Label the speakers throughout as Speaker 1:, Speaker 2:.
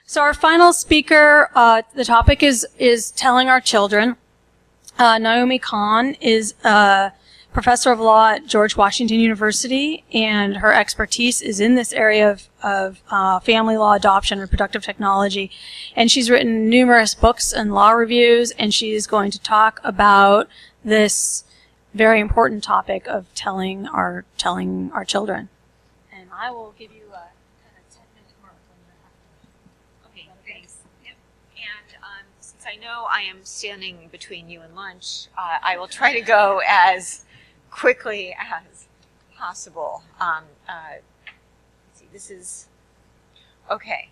Speaker 1: So our final speaker, the topic is telling our children. Naomi Kahn is a professor of law at George Washington University, and her expertise is in this area of family law, adoption, reproductive technology. And she's written numerous books and law reviews, and she is going to talk about this very important topic of telling our children. And I will give you a kind of 10-minute mark when you have to.
Speaker 2: Okay, thanks. Yep. And since I know I am standing between you and lunch, I will try to go as quickly as possible. Let's see, this is okay.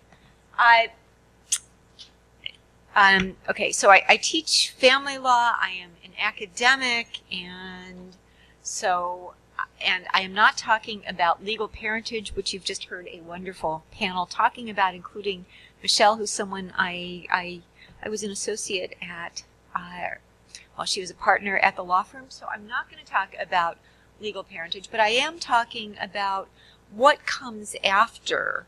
Speaker 2: Okay, so I teach family law. I am an academic, and I am not talking about legal parentage, which you've just heard a wonderful panel talking about, including Michelle, who's someone I was an associate at. Well, she was a partner at the law firm, so I'm not going to talk about legal parentage, but I am talking about what comes after,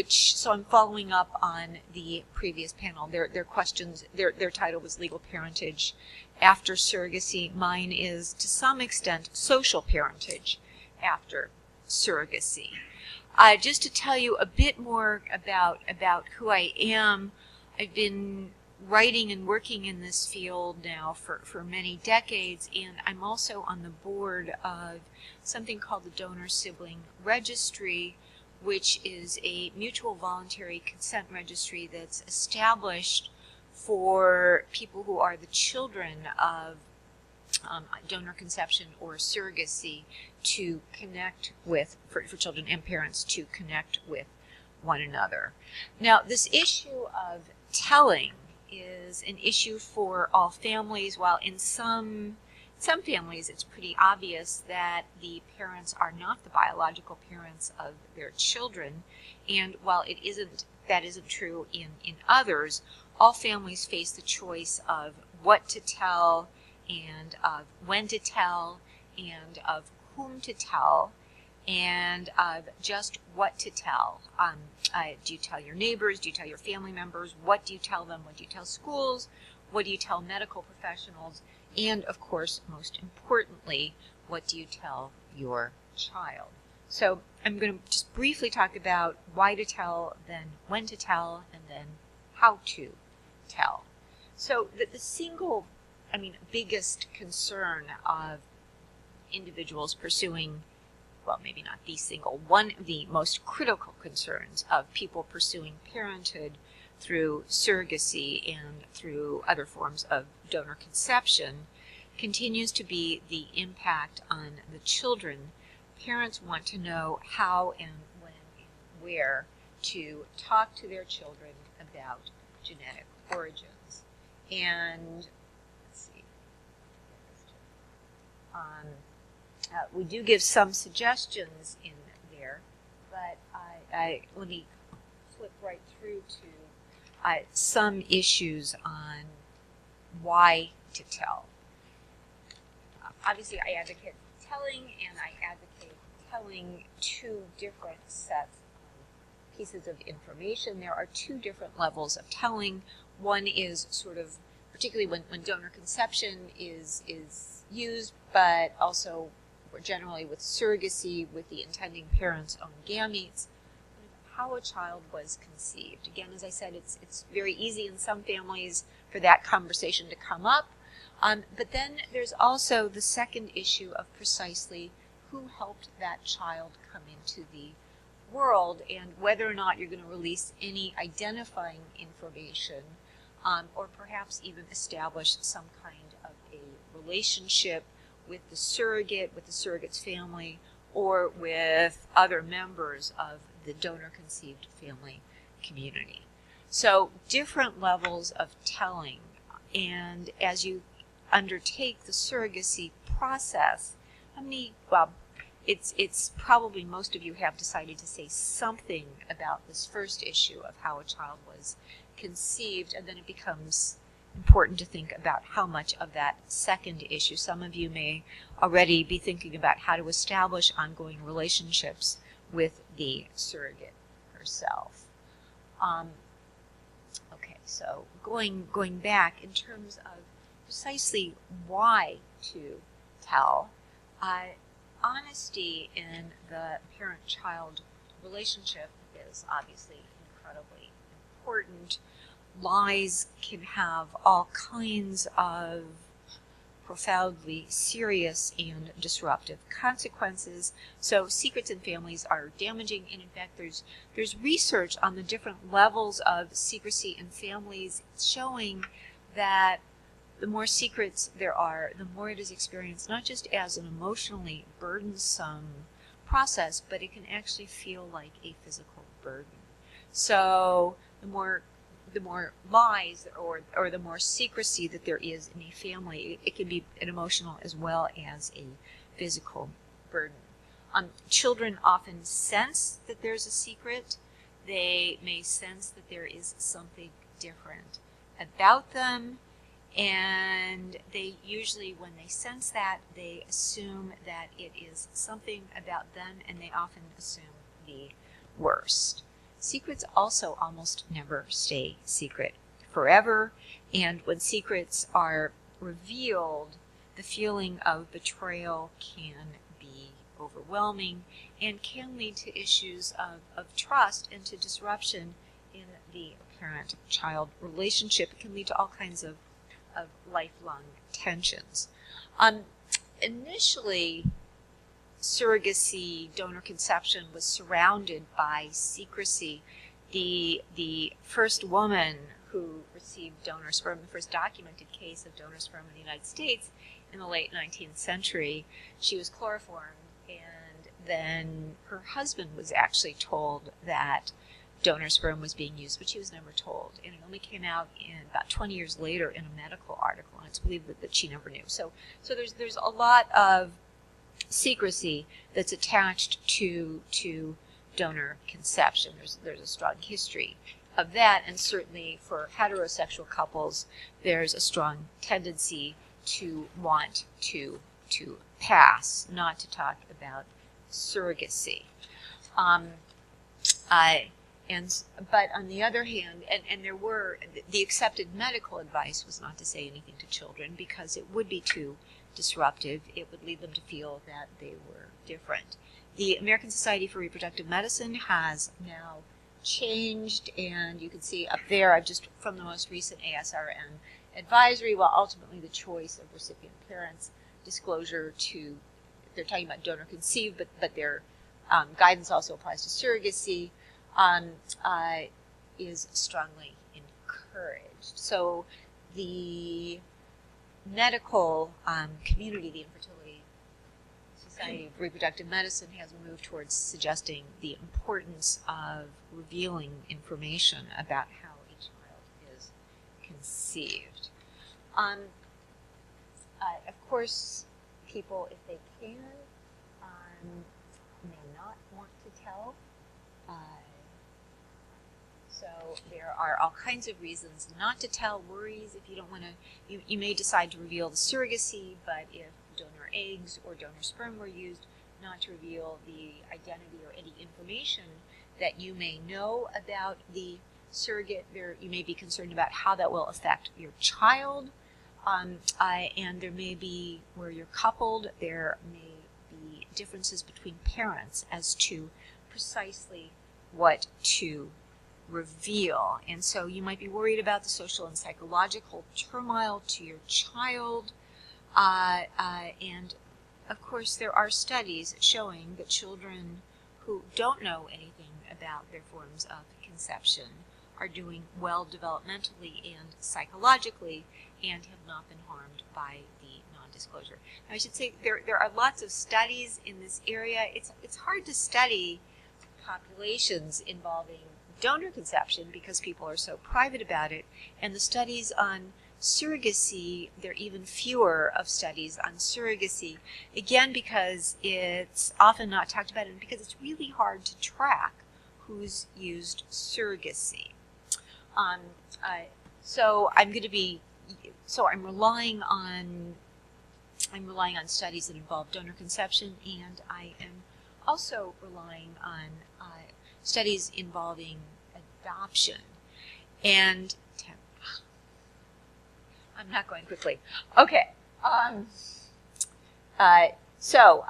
Speaker 2: so I'm following up on the previous panel. Their questions, their title was legal parentage after surrogacy. Mine is, to some extent, social parentage after surrogacy. Just to tell you a bit more about who I am, I've been writing and working in this field now for many decades, and I'm also on the board of something called the Donor Sibling Registry, which is a mutual voluntary consent registry that's established for people who are the children of donor conception or surrogacy to connect with, for children and parents to connect with one another. Now, this issue of telling is an issue for all families, while in some families it's pretty obvious that the parents are not the biological parents of their children, and while that isn't true in others, all families face the choice of what to tell and of when to tell and of whom to tell and of just what to tell. Do you tell your neighbors? Do you tell your family members? What do you tell them? What do you tell schools? What do you tell medical professionals? And, of course, most importantly, what do you tell your child? So I'm going to just briefly talk about why to tell, then when to tell, and then how to tell. So the single, biggest concern of individuals pursuing, well, maybe not the single, one of the most critical concerns of people pursuing parenthood through surrogacy and through other forms of donor conception continues to be the impact on the children. Parents want to know how and when and where to talk to their children about genetic origins. And let's see. We do give some suggestions in there, but let me flip right through to some issues on why to tell. Obviously, I advocate telling, and I advocate telling two different sets of pieces of information. There are two different levels of telling. One is sort of, particularly when donor conception is used, but also generally with surrogacy, with the intending parent's own gametes, how a child was conceived. Again, as I said, it's very easy in some families for that conversation to come up. But then there's also the second issue of precisely who helped that child come into the world and whether or not you're going to release any identifying information or perhaps even establish some kind of a relationship with the surrogate's family, or with other members of the donor-conceived family community. So different levels of telling, and as you undertake the surrogacy process, it's probably most of you have decided to say something about this first issue of how a child was conceived, and then it becomes important to think about how much of that second issue. Some of you may already be thinking about how to establish ongoing relationships with the surrogate herself. Okay, so going back in terms of precisely why to tell, honesty in the parent-child relationship is obviously incredibly important. Lies can have all kinds of profoundly serious and disruptive consequences. So secrets in families are damaging, and in fact there's research on the different levels of secrecy in families showing that the more secrets there are, the more it is experienced not just as an emotionally burdensome process, but it can actually feel like a physical burden. So the more lies or the more secrecy that there is in a family, it can be an emotional as well as a physical burden. Children often sense that there's a secret. They may sense that there is something different about them, and they usually, when they sense that, they assume that it is something about them, and they often assume the worst. Secrets also almost never stay secret forever, and when secrets are revealed, the feeling of betrayal can be overwhelming and can lead to issues of trust and to disruption in the parent-child relationship. It can lead to all kinds of lifelong tensions. Initially, surrogacy, donor conception was surrounded by secrecy. The first woman who received donor sperm, the first documented case of donor sperm in the United States in the late 19th century, she was chloroformed, and then her husband was actually told that donor sperm was being used, but she was never told. And it only came out in about 20 years later in a medical article, and it's believed that she never knew. So there's a lot of secrecy that's attached to donor conception. There's a strong history of that, and certainly for heterosexual couples, there's a strong tendency to want to pass, not to talk about surrogacy. But on the other hand, and the accepted medical advice was not to say anything to children because it would be too disruptive. It would lead them to feel that they were different. The American Society for Reproductive Medicine has now changed, and you can see up there, I've just from the most recent ASRN advisory, well, ultimately the choice of recipient parents, disclosure to, they're talking about donor conceived, but their guidance also applies to surrogacy, is strongly encouraged. So the medical community, the Infertility Society of Reproductive Medicine, has moved towards suggesting the importance of revealing information about how a child is conceived. Of course, people, if they can, may not want to tell. So there are all kinds of reasons not to tell, worries if you don't want to, you may decide to reveal the surrogacy, but if donor eggs or donor sperm were used, not to reveal the identity or any information that you may know about the surrogate. You may be concerned about how that will affect your child, and there may be, where you're coupled, there may be differences between parents as to precisely what to reveal. And so you might be worried about the social and psychological turmoil to your child. And of course, there are studies showing that children who don't know anything about their forms of conception are doing well developmentally and psychologically and have not been harmed by the non-disclosure. Now, I should say there are lots of studies in this area. It's hard to study populations involving donor conception because people are so private about it, and the studies on surrogacy, there are even fewer of studies on surrogacy, again because it's often not talked about and because it's really hard to track who's used surrogacy. So I'm relying on studies that involve donor conception, and I am also relying on studies involving adoption. And 10. I'm not going quickly. Okay. So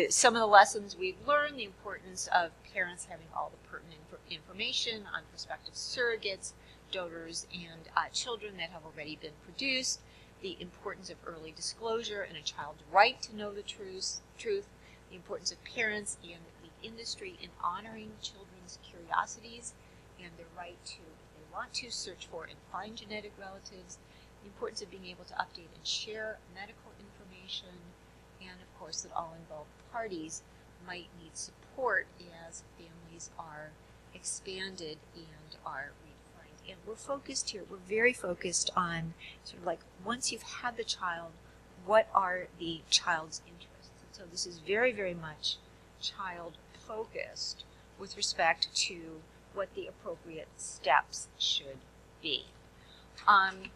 Speaker 2: some of the lessons we've learned: the importance of parents having all the pertinent information on prospective surrogates, donors, and children that have already been produced, the importance of early disclosure and a child's right to know the truth, the importance of parents and the industry in honoring children's curiosities and their right to, if they want to, search for and find genetic relatives, the importance of being able to update and share medical information, and of course that all involved parties might need support as families are expanded and are redefined. And we're focused here, we're very focused on sort of like, once you've had the child, what are the child's interests? And so this is very, very much child focused with respect to what the appropriate steps should be. And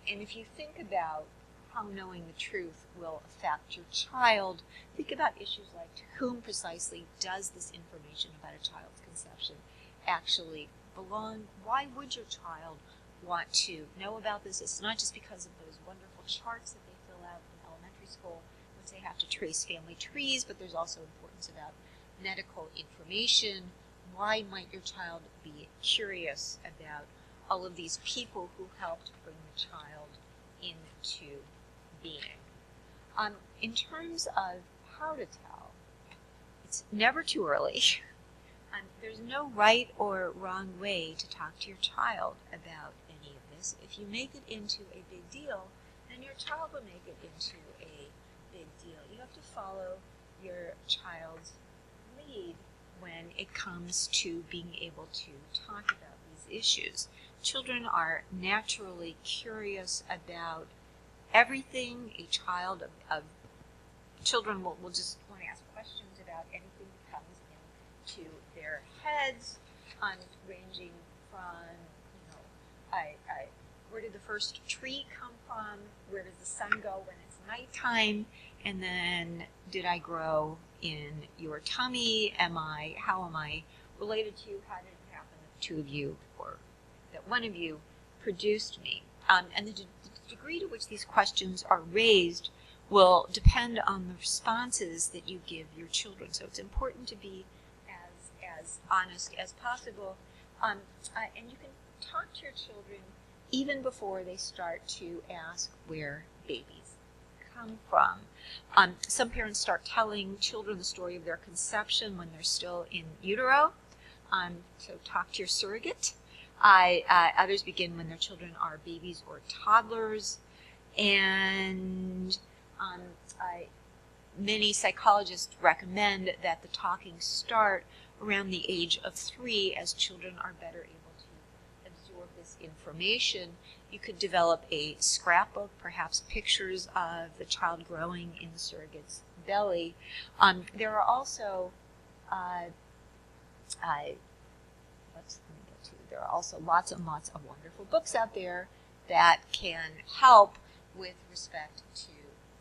Speaker 2: if you think about how knowing the truth will affect your child, think about issues like, to whom precisely does this information about a child's conception actually belong? Why would your child want to know about this? It's not just because of those wonderful charts that they fill out in elementary school, which they have to trace family trees, but there's also importance about medical information. Why might your child be curious about all of these people who helped bring the child into being? In terms of how to tell, it's never too early. There's no right or wrong way to talk to your child about any of this. If you make it into a big deal, then your child will make it into a big deal. You have to follow your child's lead when it comes to being able to talk about these issues. Children are naturally curious about everything. A child of children will just want to ask questions about anything that comes into their heads, ranging from, where did the first tree come from? Where does the sun go when it's nighttime? And then, did I grow in your tummy? How am I related to you? How did it happen that two of you, or that one of you, produced me? And the degree to which these questions are raised will depend on the responses that you give your children. So it's important to be as honest as possible. And you can talk to your children even before they start to ask where babies come from. Some parents start telling children the story of their conception when they're still in utero. So talk to your surrogate. Others begin when their children are babies or toddlers. And many psychologists recommend that the talking start around the age of 3, as children are better able to absorb this information. You could develop a scrapbook, perhaps pictures of the child growing in the surrogate's belly. There are also there are also lots and lots of wonderful books out there that can help with respect to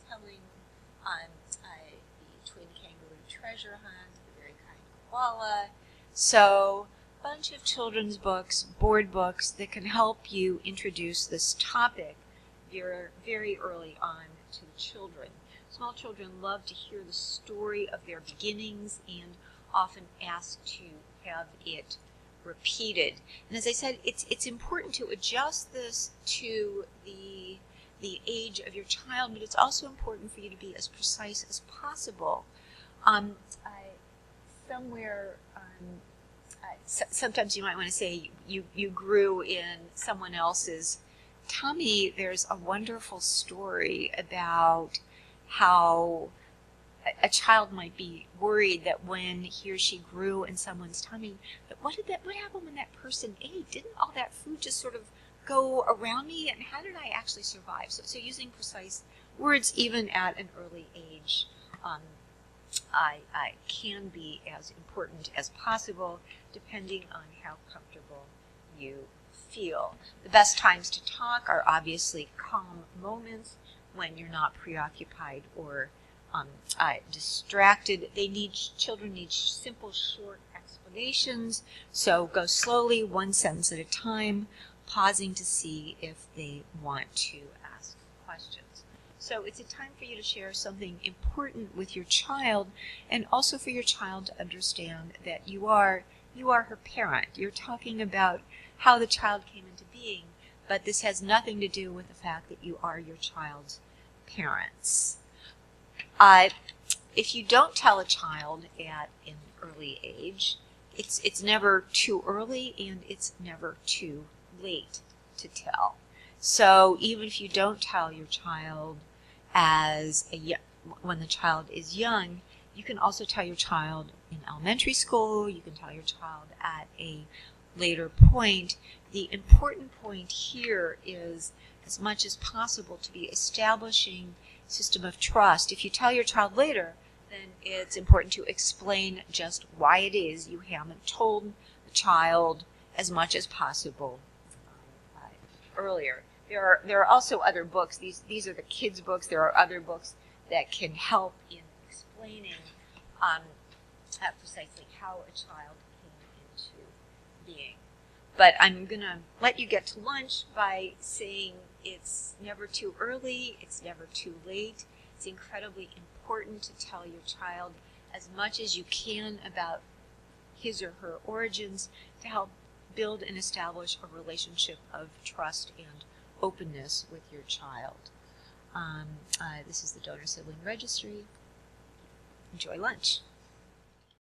Speaker 2: telling the twin kangaroo treasure hunt, the very kind koala. So a bunch of children's books, board books, that can help you introduce this topic very, very early on to children. Small children love to hear the story of their beginnings and often ask to have it repeated. And as I said, it's important to adjust this to the age of your child, but it's also important for you to be as precise as possible. Sometimes you might want to say you grew in someone else's tummy. There's a wonderful story about how a child might be worried that when he or she grew in someone's tummy, that what happened when that person ate? Didn't all that food just sort of go around me, and how did I actually survive? So using precise words even at an early age I can be as important as possible, depending on how comfortable you feel. The best times to talk are obviously calm moments when you're not preoccupied or distracted. Children need simple, short explanations. So go slowly, one sentence at a time, pausing to see if they want to ask questions. So it's a time for you to share something important with your child, and also for your child to understand that you are her parent. You're talking about how the child came into being, but this has nothing to do with the fact that you are your child's parents. If you don't tell a child at an early age, it's never too early and it's never too late to tell. So even if you don't tell your child when the child is young, you can also tell your child in elementary school, you can tell your child at a later point. The important point here is, as much as possible, to be establishing a system of trust. If you tell your child later, then it's important to explain just why it is you haven't told the child as much as possible earlier. There are also other books. These are the kids' books. There are other books that can help in explaining precisely how a child came into being. But I'm going to let you get to lunch by saying it's never too early, it's never too late. It's incredibly important to tell your child as much as you can about his or her origins to help build and establish a relationship of trust and openness with your child. This is the Donor Sibling Registry. Enjoy lunch.